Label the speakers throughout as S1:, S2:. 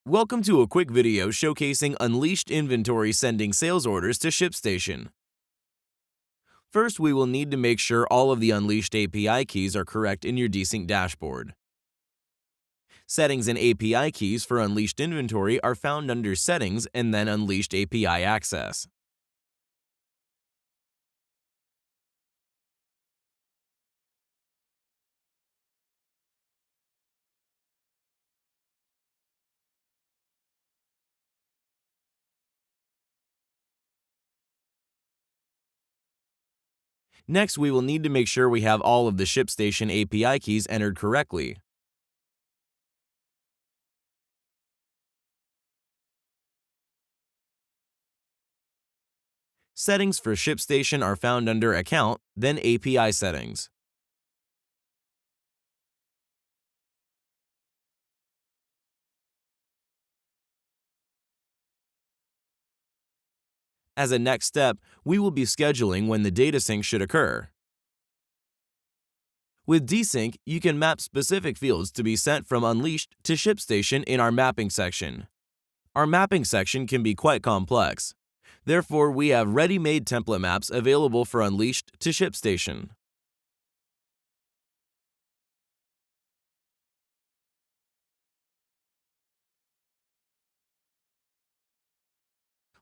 S1: Welcome to a quick video showcasing Unleashed Inventory sending sales orders to Shipstation. First, we will need to make sure all of the Unleashed API keys are correct in your DSYNC dashboard. Settings and API keys for Unleashed Inventory are found under Settings and then Unleashed API Access. Next, we will need to make sure we have all of the Shipstation API keys entered correctly. Settings for Shipstation are found under Account, then API Settings. As a next step, we will be scheduling when the DataSync should occur. With DSYNC, you can map specific fields to be sent from Unleashed to Shipstation in our mapping section. Our mapping section can be quite complex. Therefore, we have ready-made template maps available for Unleashed to Shipstation.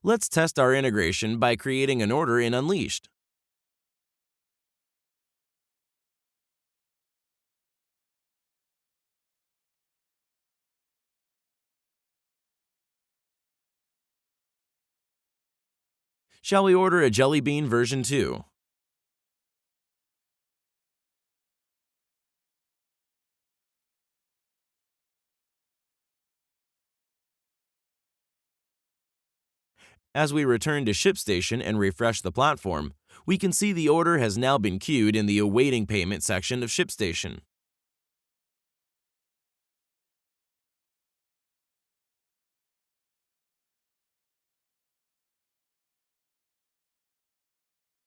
S1: Let's test our integration by creating an order in Unleashed. Shall we order a Jelly Bean version 2? As we return to Shipstation and refresh the platform, we can see the order has now been queued in the Awaiting Payment section of Shipstation.